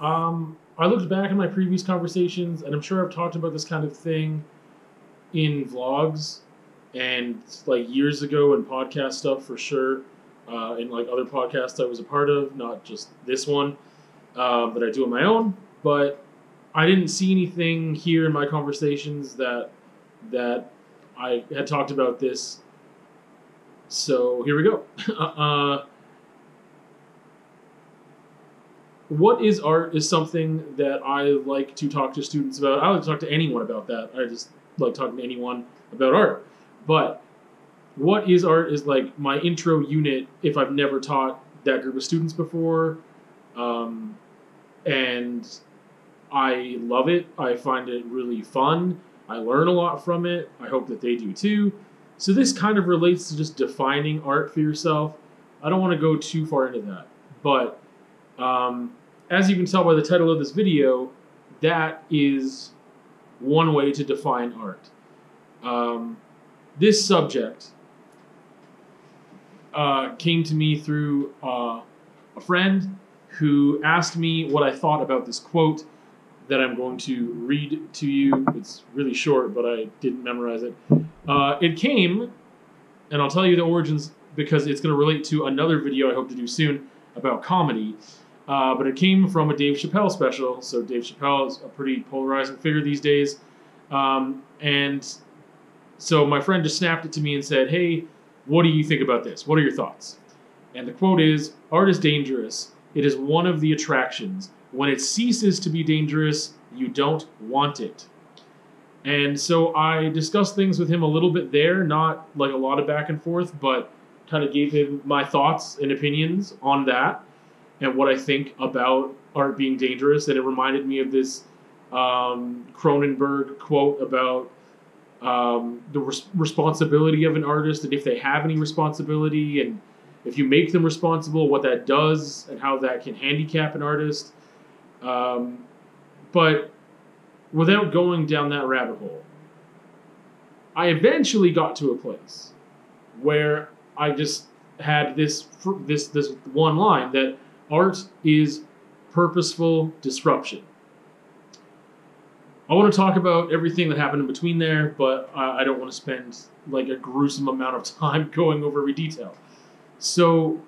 I looked back in my previous conversations, and I'm sure I've talked about this kind of thing in vlogs and like years ago in podcast stuff for sure, in like other podcasts I was a part of, not just this one that I do on my own. But I didn't see anything here in my conversations that I had talked about this. So here we go. What is art is something that I like to talk to students about. I like to talk to anyone about that. I just like talking to anyone about art. But what is art is like my intro unit if I've never taught that group of students before. And I love it. I find it really fun. I learn a lot from it. I hope that they do too. So this kind of relates to just defining art for yourself. I don't want to go too far into that. But as you can tell by the title of this video, that is one way to define art. This subject came to me through a friend who asked me what I thought about this quote that I'm going to read to you. It's really short, but I didn't memorize it. It came, and I'll tell you the origins because it's going to relate to another video I hope to do soon about comedy. But it came from a Dave Chappelle special. So Dave Chappelle is a pretty polarizing figure these days. And so my friend just snapped it to me and said, "Hey, what do you think about this? What are your thoughts?" And the quote is, "Art is dangerous. It is one of the attractions. When it ceases to be dangerous, you don't want it." And so I discussed things with him a little bit there, not like a lot of back and forth, but kind of gave him my thoughts and opinions on that and what I think about art being dangerous. And it reminded me of this Cronenberg quote about the responsibility of an artist and if they have any responsibility, and if you make them responsible, what that does and how that can handicap an artist. But without going down that rabbit hole, I eventually got to a place where I just had this one line that art is purposeful disruption. I want to talk about everything that happened in between there, but I don't want to spend like a gruesome amount of time going over every detail. So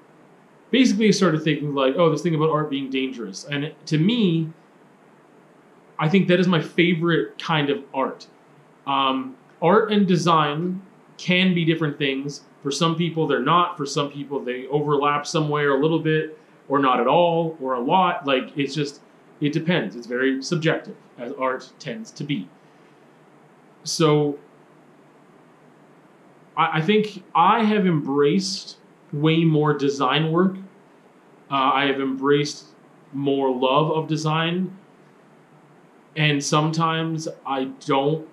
basically I started thinking like, oh, this thing about art being dangerous. And to me, I think that is my favorite kind of art. Art and design can be different things. For some people, they're not. For some people, they overlap somewhere a little bit or not at all or a lot. Like, it's just, it depends. It's very subjective, as art tends to be. So I think I have embraced way more design work. I have embraced more love of design. And sometimes I don't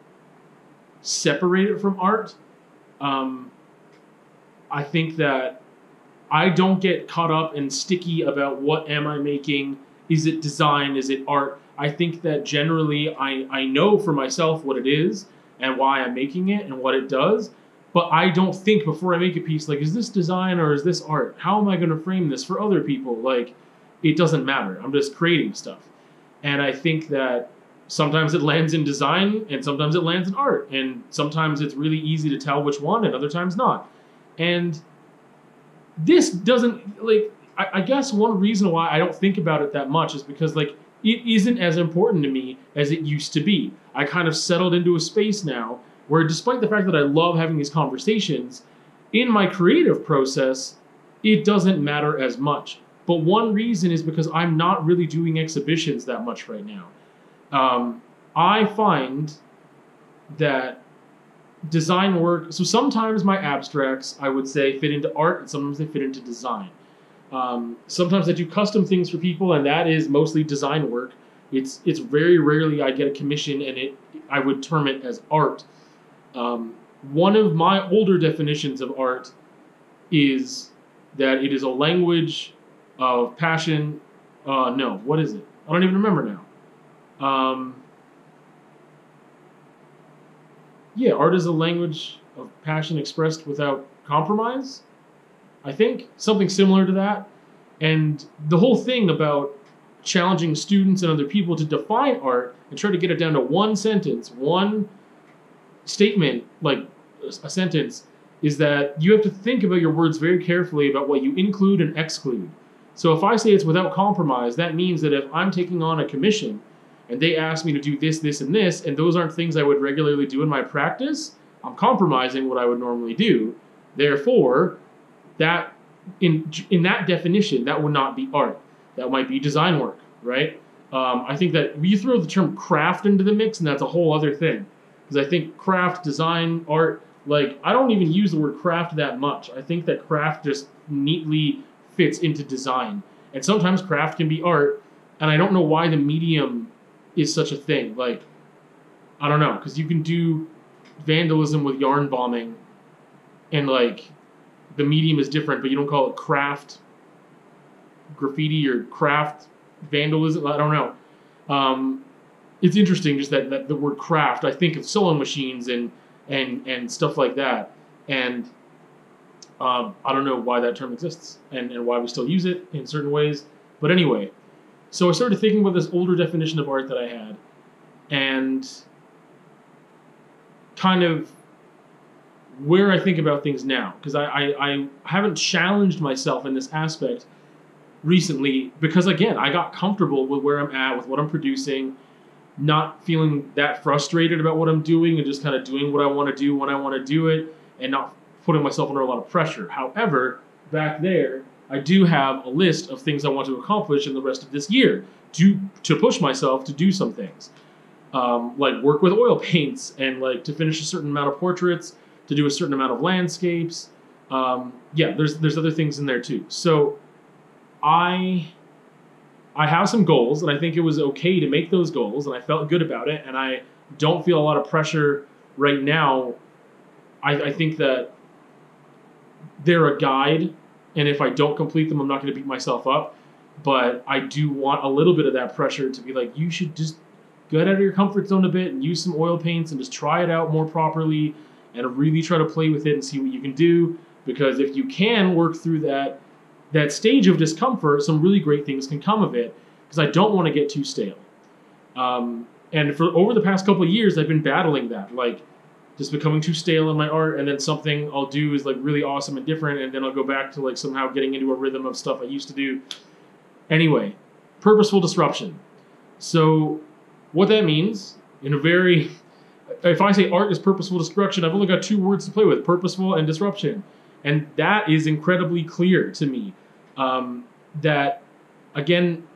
separate it from art. I think that I don't get caught up and sticky about what am I making. Is it design? Is it art? I think that generally I know for myself what it is and why I'm making it and what it does. But I don't think before I make a piece, like, is this design or is this art? How am I going to frame this for other people? Like, it doesn't matter. I'm just creating stuff. And I think that sometimes it lands in design and sometimes it lands in art. And sometimes it's really easy to tell which one and other times not. And this doesn't, like, I guess one reason why I don't think about it that much is because, like, it isn't as important to me as it used to be. I kind of settled into a space now where, despite the fact that I love having these conversations, in my creative process, it doesn't matter as much. But one reason is because I'm not really doing exhibitions that much right now. I find that design work, so sometimes my abstracts, I would say, fit into art, and sometimes they fit into design. Sometimes I do custom things for people, and that is mostly design work. It's very rarely I get a commission, and I would term it as art. One of my older definitions of art is that it is a language of passion. No, what is it? I don't even remember now. Yeah, art is a language of passion expressed without compromise. I think something similar to that. And the whole thing about challenging students and other people to define art and try to get it down to one sentence, one statement, like a sentence, is that you have to think about your words very carefully about what you include and exclude. So if I say it's without compromise, that means that if I'm taking on a commission and they ask me to do this, this, and this, and those aren't things I would regularly do in my practice, I'm compromising what I would normally do. Therefore, that in that definition, that would not be art. That might be design work, right? I think that you throw the term craft into the mix, and that's a whole other thing. Because I think craft, design, art, like, I don't even use the word craft that much. I think that craft just neatly fits into design. And sometimes craft can be art, and I don't know why the medium is such a thing. Like, I don't know, because you can do vandalism with yarn bombing, and, like, the medium is different, but you don't call it craft graffiti or craft vandalism. I don't know. It's interesting just that the word craft, I think of sewing machines and stuff like that. And I don't know why that term exists and why we still use it in certain ways. But anyway, so I started thinking about this older definition of art that I had and kind of where I think about things now. Because I haven't challenged myself in this aspect recently because, again, I got comfortable with where I'm at, with what I'm producing, not feeling that frustrated about what I'm doing and just kind of doing what I want to do when I want to do it and not putting myself under a lot of pressure. However, back there, I do have a list of things I want to accomplish in the rest of this year to push myself to do some things. Like work with oil paints and like to finish a certain amount of portraits, to do a certain amount of landscapes. Yeah, there's other things in there too. So I have some goals, and I think it was okay to make those goals, and I felt good about it, and I don't feel a lot of pressure right now. I think that they're a guide, and if I don't complete them, I'm not going to beat myself up, but I do want a little bit of that pressure to be like, you should just get out of your comfort zone a bit and use some oil paints and just try it out more properly and really try to play with it and see what you can do, because if you can work through that stage of discomfort, some really great things can come of it, because I don't want to get too stale. And for over the past couple of years, I've been battling that, like just becoming too stale in my art, and then something I'll do is like really awesome and different, and then I'll go back to like somehow getting into a rhythm of stuff I used to do. Anyway, purposeful disruption. So what that means, in a very, if I say art is purposeful destruction, I've only got two words to play with: purposeful and disruption. And that is incredibly clear to me. That, again,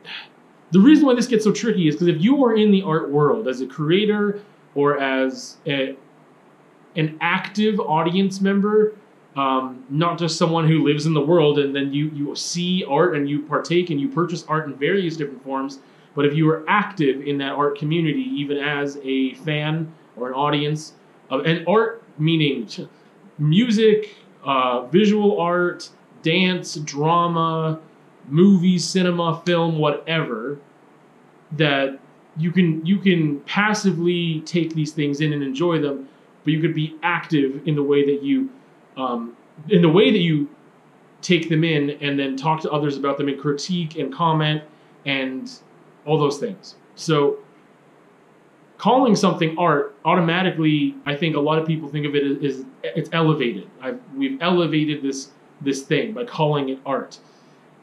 the reason why this gets so tricky is because if you are in the art world as a creator or as an active audience member, not just someone who lives in the world and then you see art and you partake and you purchase art in various different forms, but if you are active in that art community, even as a fan or an audience, and art meaning music, visual art, dance, drama, movies, cinema, film, whatever, that you can passively take these things in and enjoy them, but you could be active in the way that you take them in and then talk to others about them and critique and comment and all those things. So calling something art automatically, I think a lot of people think of it as it's elevated. We've elevated this thing by calling it art.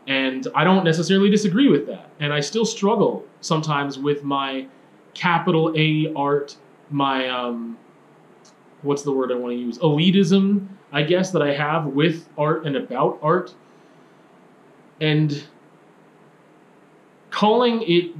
And I don't necessarily disagree with that. And I still struggle sometimes with my capital A art, my, what's the word I want to use? Elitism, I guess, that I have with art and about art. And calling it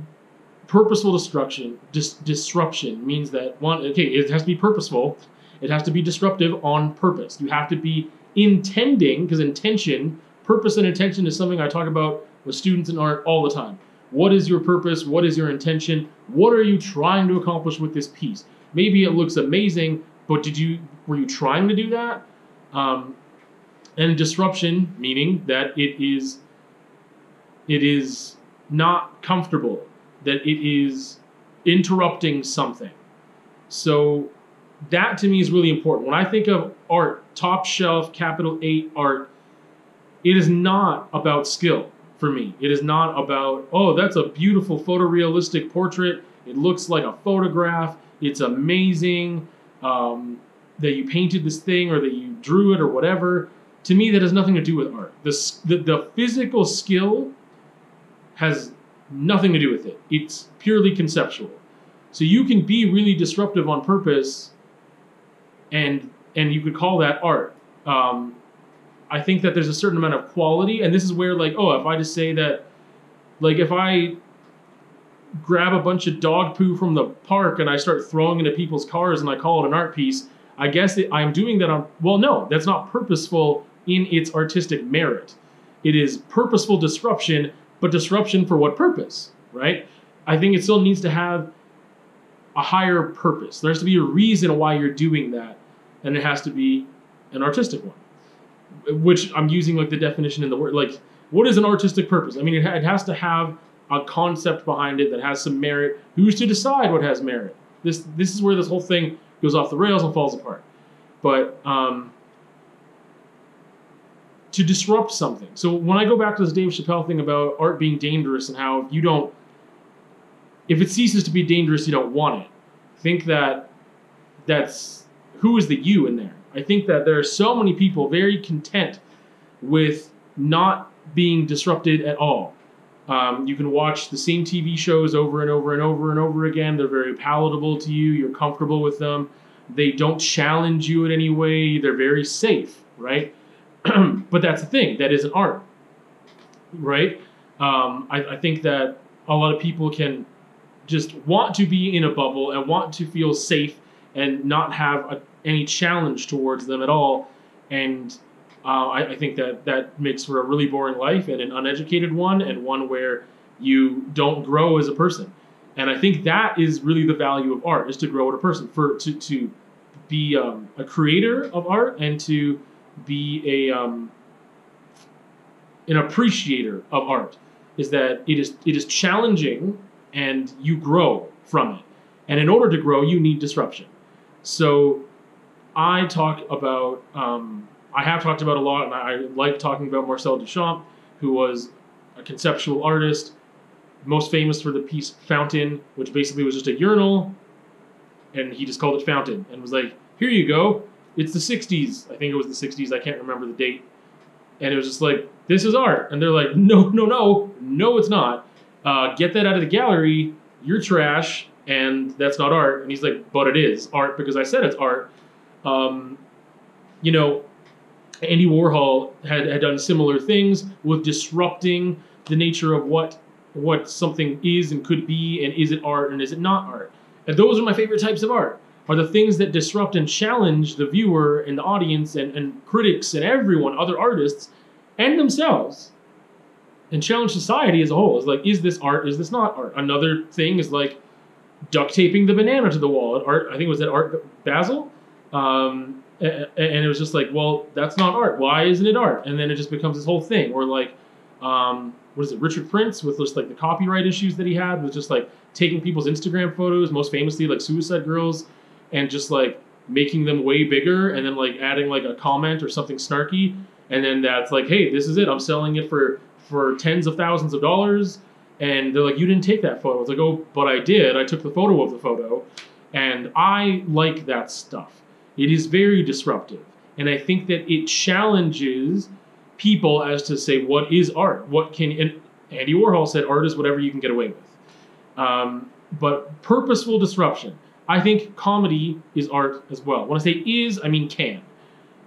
purposeful disruption means that, one, okay, it has to be purposeful. It has to be disruptive on purpose. You have to be intending, because intention, purpose and intention is something I talk about with students in art all the time. What is your purpose? What is your intention? What are you trying to accomplish with this piece? Maybe it looks amazing, but were you trying to do that? And disruption, meaning that it is not comfortable, that it is interrupting something. So that to me is really important. When I think of art, top shelf, capital A art, it is not about skill. for me. It is not about, oh, that's a beautiful photorealistic portrait. It looks like a photograph. It's amazing that you painted this thing or that you drew it or whatever. To me, that has nothing to do with art. The physical skill has nothing to do with it. It's purely conceptual. So you can be really disruptive on purpose, and you could call that art. I think that there's a certain amount of quality, and this is where, like, oh, if I just say that, like, if I grab a bunch of dog poo from the park and I start throwing into people's cars and I call it an art piece, I guess I'm doing that on, well, no, that's not purposeful in its artistic merit. It is purposeful disruption, but disruption for what purpose, right? I think it still needs to have a higher purpose. There has to be a reason why you're doing that, and it has to be an artistic one, which I'm using like the definition in the word. Like, what is an artistic purpose? I mean, it has to have a concept behind it that has some merit. Who's to decide what has merit? This is where this whole thing goes off the rails and falls apart. But to disrupt something. So when I go back to this Dave Chappelle thing about art being dangerous and how if it ceases to be dangerous, you don't want it. I think that's who is the you in there. I think that there are so many people very content with not being disrupted at all. You can watch the same TV shows over and over and over and over again. They're very palatable to you. You're comfortable with them. They don't challenge you in any way. They're very safe, right? But that's the thing. That isn't art, right? I think that a lot of people can just want to be in a bubble and want to feel safe and not have any challenge towards them at all. And I think that makes for a really boring life and an uneducated one, and one where you don't grow as a person. And I think that is really the value of art, is to grow as a person, to be a creator of art and to be an appreciator of art, is that it is challenging and you grow from it. And in order to grow, you need disruption. So I talk about, I have talked about a lot, and I like talking about Marcel Duchamp, who was a conceptual artist, most famous for the piece Fountain, which basically was just a urinal, and he just called it Fountain, and was like, here you go, it's the 60s. I think it was the 60s, I can't remember the date. And it was just like, this is art. And they're like, no, it's not. Get that out of the gallery, you're trash, and that's not art. And he's like, but it is art because I said it's art. You know, Andy Warhol had done similar things with disrupting the nature of what something is and could be, and is it art and is it not art. And those are my favorite types of art, are the things that disrupt and challenge the viewer and the audience and critics and everyone, other artists, and themselves, and challenge society as a whole. It's like, is this art? Is this not art? Another thing is like duct taping the banana to the wall. Art, I think, was that Art Basel? And it was just like, well, that's not art. Why isn't it art? And then it just becomes this whole thing. Or like, what is it, Richard Prince, with just like the copyright issues that he had, with just like taking people's Instagram photos, most famously like Suicide Girls, and just like making them way bigger, and then like adding like a comment or something snarky, and then that's like, hey, this is it. I'm selling it for tens of thousands of dollars. And they're like, you didn't take that photo. It's like, oh, but I did. I took the photo of the photo. And I like that stuff. It is very disruptive. And I think that it challenges people as to say, what is art? What can, and Andy Warhol said, art is whatever you can get away with. But purposeful disruption. I think comedy is art as well. When I say is, I mean can.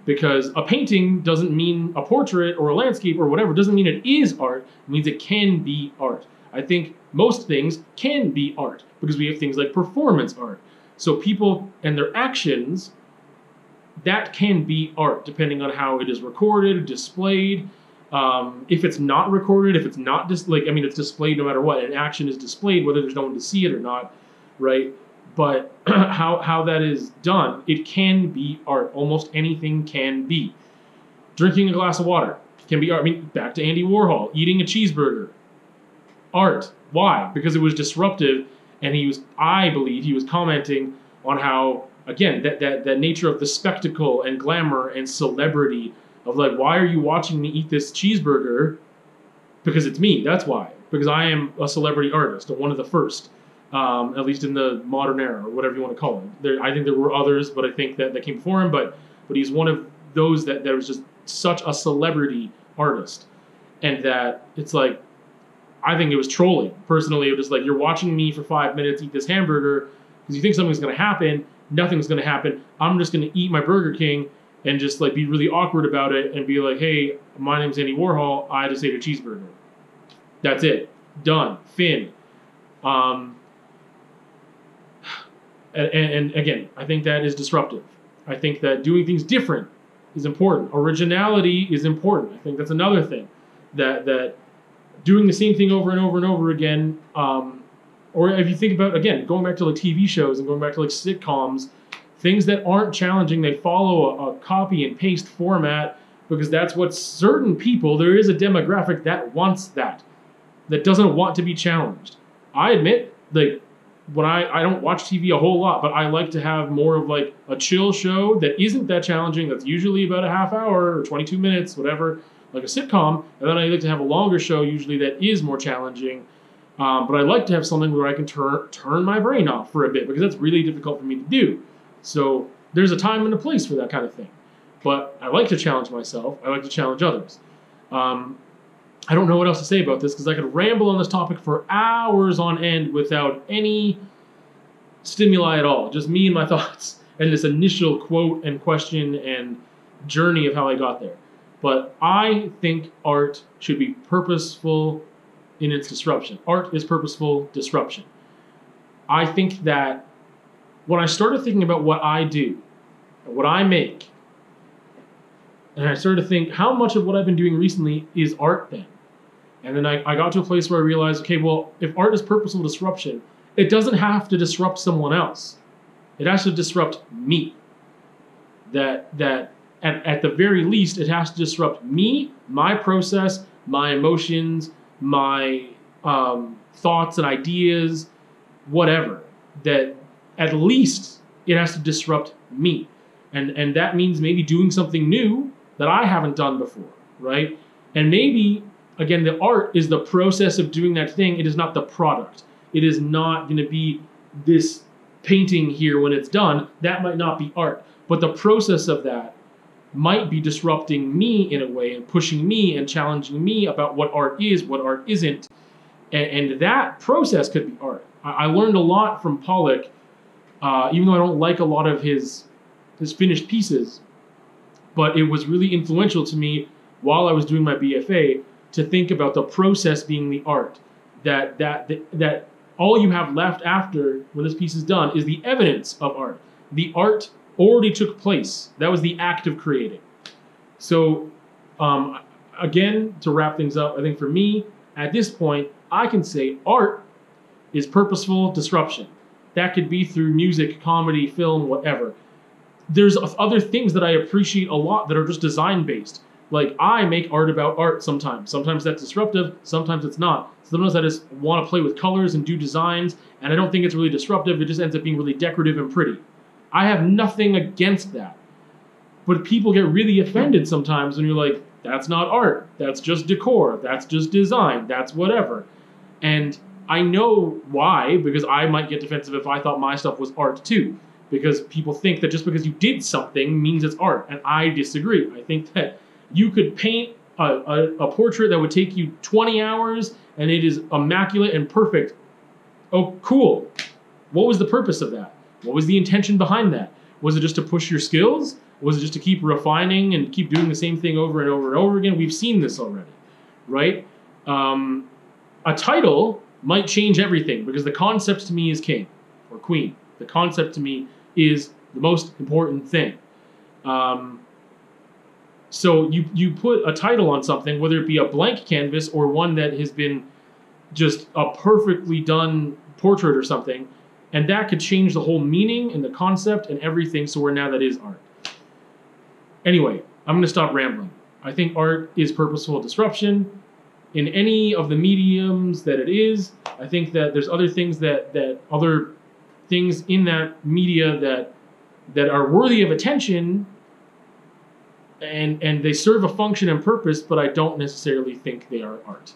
Because a painting doesn't mean a portrait or a landscape or whatever. It doesn't mean it is art. It means it can be art. I think most things can be art because we have things like performance art. So people and their actions, that can be art depending on how it is recorded, displayed. If it's not recorded, if it's not it's displayed no matter what. An action is displayed whether there's no one to see it or not, right? But how that is done, it can be art. Almost anything can be. Drinking a glass of water can be art. I mean, back to Andy Warhol, eating a cheeseburger. Art. Why? Because it was disruptive, and I believe he was commenting on how, again, that nature of the spectacle and glamour and celebrity of like, why are you watching me eat this cheeseburger? because it's me. That's why. Because I am a celebrity artist, or one of the first, at least in the modern era, or whatever you want to call it. I think there were others, but I think that came before him. But he's one of those that was just such a celebrity artist, and that it's like, I think it was trolling. Personally, it was just like, you're watching me for 5 minutes eat this hamburger because you think something's going to happen. Nothing's going to happen. I'm just going to eat my Burger King and just like be really awkward about it and be like, hey, my name's Andy Warhol. I just ate a cheeseburger. That's it. Done. Fin. And again, I think that is disruptive. I think that doing things different is important. Originality is important. I think that's another thing. That doing the same thing over and over and over again, or if you think about, again, going back to like TV shows and going back to like sitcoms, things that aren't challenging, they follow a copy and paste format because that's what certain people, there is a demographic that wants that doesn't want to be challenged. I admit, like, when I don't watch TV a whole lot, but I like to have more of like a chill show that isn't that challenging, that's usually about a half hour or 22 minutes, whatever, like a sitcom, and then I like to have a longer show usually that is more challenging. But I like to have something where I can turn my brain off for a bit, because that's really difficult for me to do. So there's a time and a place for that kind of thing. But I like to challenge myself. I like to challenge others. I don't know what else to say about this, because I could ramble on this topic for hours on end without any stimuli at all. Just me and my thoughts and this initial quote and question and journey of how I got there. But I think art should be purposeful in its disruption. Art is purposeful disruption. I think that when I started thinking about what I do, what I make, and I started to think, how much of what I've been doing recently is art then? And then I got to a place where I realized, okay, well, if art is purposeful disruption, it doesn't have to disrupt someone else. It has to disrupt me. That at the very least, it has to disrupt me, my process, my emotions, my thoughts and ideas, whatever. That at least it has to disrupt me. And that means maybe doing something new that I haven't done before, right? And maybe, again, the art is the process of doing that thing. It is not the product. It is not going to be this painting here when it's done. That might not be art. But the process of that might be disrupting me in a way and pushing me and challenging me about what art is, what art isn't. And that process could be art. I learned a lot from Pollock, even though I don't like a lot of his finished pieces, but it was really influential to me while I was doing my BFA to think about the process being the art. That all you have left after when this piece is done is the evidence of art. The art already took place. That was the act of creating. So again, to wrap things up, I think for me, at this point, I can say art is purposeful disruption. That could be through music, comedy, film, whatever. There's other things that I appreciate a lot that are just design-based. Like, I make art about art sometimes. Sometimes that's disruptive, sometimes it's not. Sometimes I just want to play with colors and do designs, and I don't think it's really disruptive. It just ends up being really decorative and pretty. I have nothing against that. But people get really offended sometimes when you're like, that's not art. That's just decor. That's just design. That's whatever. And I know why, because I might get defensive if I thought my stuff was art too. Because people think that just because you did something means it's art. And I disagree. I think that you could paint a portrait that would take you 20 hours and it is immaculate and perfect. Oh, cool. What was the purpose of that? What was the intention behind that? Was it just to push your skills? Was it just to keep refining and keep doing the same thing over and over and over again? We've seen this already, right? A title might change everything because the concept to me is king or queen. The concept to me is the most important thing. So you put a title on something, whether it be a blank canvas or one that has been just a perfectly done portrait or something, and that could change the whole meaning and the concept and everything, so where now that is art. Anyway, I'm going to stop rambling. I think art is purposeful disruption in any of the mediums that it is. I think that there's other things that other things in that media that are worthy of attention and they serve a function and purpose, but I don't necessarily think they are art.